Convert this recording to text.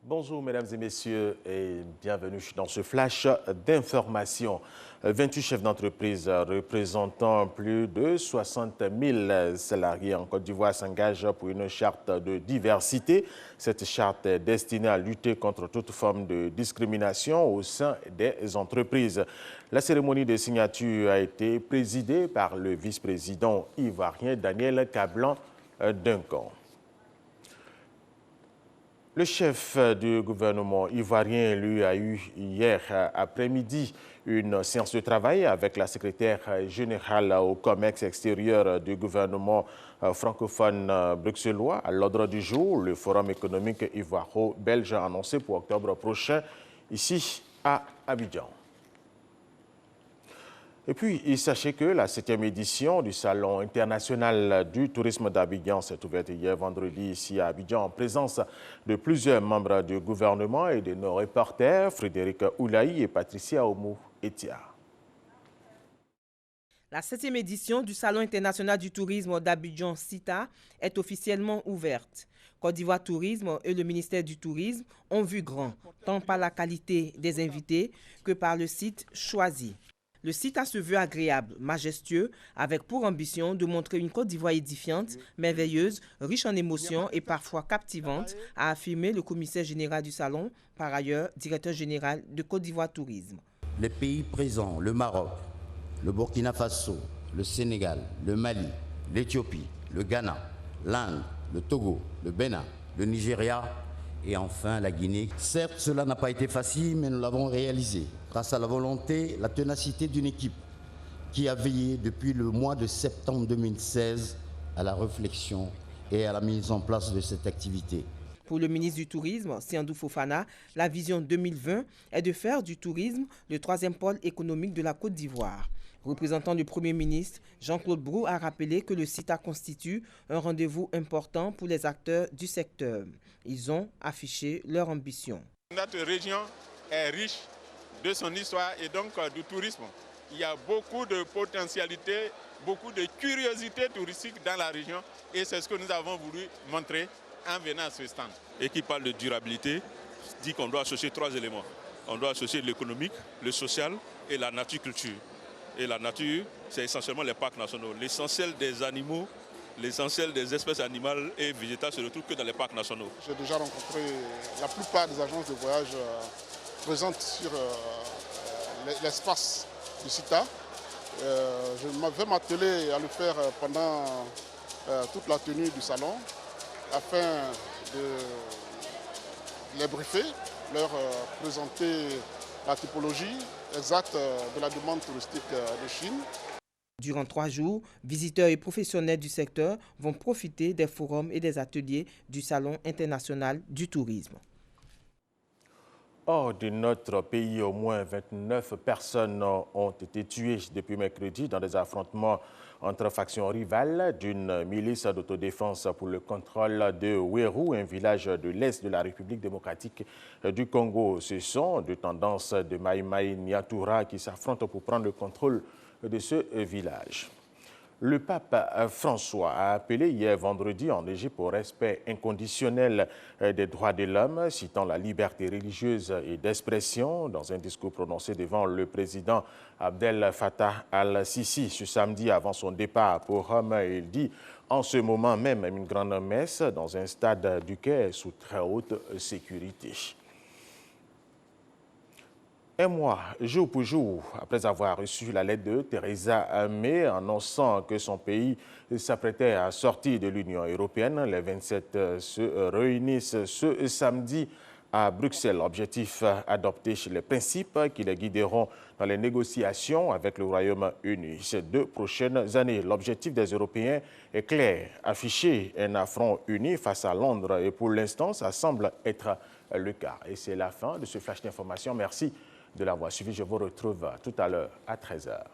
Bonjour mesdames et messieurs et bienvenue dans ce flash d'information. 28 chefs d'entreprise représentant plus de 60 000 salariés en Côte d'Ivoire s'engagent pour une charte de diversité. Cette charte est destinée à lutter contre toute forme de discrimination au sein des entreprises. La cérémonie de signature a été présidée par le vice-président ivoirien Daniel Kablan-Duncan. Le chef du gouvernement ivoirien, lui, a eu hier après-midi une séance de travail avec la secrétaire générale au commerce extérieur du gouvernement francophone bruxellois. À l'ordre du jour, le forum économique ivoiro-belge annoncé pour octobre prochain ici à Abidjan. Et puis, sachez que la 7e édition du Salon international du tourisme d'Abidjan s'est ouverte hier vendredi ici à Abidjan en présence de plusieurs membres du gouvernement et de nos reporters Frédéric Oulaï et Patricia Oumou-Etia. La 7e édition du Salon international du tourisme d'Abidjan CITA est officiellement ouverte. Côte d'Ivoire Tourisme et le ministère du Tourisme ont vu grand, tant par la qualité des invités que par le site choisi. Le site se veut agréable, majestueux, avec pour ambition de montrer une Côte d'Ivoire édifiante, merveilleuse, riche en émotions et parfois captivante, a affirmé le commissaire général du Salon, par ailleurs directeur général de Côte d'Ivoire Tourisme. Les pays présents, le Maroc, le Burkina Faso, le Sénégal, le Mali, l'Éthiopie, le Ghana, l'Inde, le Togo, le Bénin, le Nigeria et enfin la Guinée. Certes, cela n'a pas été facile, mais nous l'avons réalisé grâce à la volonté, la ténacité d'une équipe qui a veillé depuis le mois de septembre 2016 à la réflexion et à la mise en place de cette activité. Pour le ministre du Tourisme, Siandou Fofana, la vision 2020 est de faire du tourisme le 3e pôle économique de la Côte d'Ivoire. Représentant du Premier ministre, Jean-Claude Brou a rappelé que le CITA constitue un rendez-vous important pour les acteurs du secteur. Ils ont affiché leur ambition. Notre région est riche de son histoire et donc du tourisme. Il y a beaucoup de potentialités, beaucoup de curiosités touristiques dans la région et c'est ce que nous avons voulu montrer en venant à ce stand. Et qui parle de durabilité dit qu'on doit associer 3 éléments. On doit associer l'économique, le social et la nature-culture. Et la nature, c'est essentiellement les parcs nationaux. L'essentiel des animaux, l'essentiel des espèces animales et végétales se retrouve que dans les parcs nationaux. J'ai déjà rencontré la plupart des agences de voyage présentes sur l'espace du CITA. Je vais m'atteler à le faire pendant toute la tenue du salon afin de les briefer, leur présenter la typologie exacte de la demande touristique de Chine. Durant 3 jours, visiteurs et professionnels du secteur vont profiter des forums et des ateliers du Salon international du tourisme. Hors de notre pays, au moins 29 personnes ont été tuées depuis mercredi dans des affrontements entre factions rivales d'une milice d'autodéfense pour le contrôle de Wérou, un village de l'Est de la République démocratique du Congo. Ce sont deux tendances de Maï Maï Niatura qui s'affrontent pour prendre le contrôle de ce village. Le pape François a appelé hier vendredi en Égypte au respect inconditionnel des droits de l'homme, citant la liberté religieuse et d'expression dans un discours prononcé devant le président Abdel Fattah al-Sisi ce samedi avant son départ pour Rome. Il dit en ce moment même une grande messe dans un stade du Caire sous très haute sécurité. Un mois, jour pour jour, après avoir reçu la lettre de Theresa May annonçant que son pays s'apprêtait à sortir de l'Union européenne, les 27 se réunissent ce samedi à Bruxelles. L'objectif, adopter les principes qui les guideront dans les négociations avec le Royaume-Uni ces 2 prochaines années. L'objectif des Européens est clair, afficher un affront uni face à Londres et pour l'instant, ça semble être le cas. Et c'est la fin de ce flash d'information. Merci de l'avoir suivi. Je vous retrouve tout à l'heure à 13h.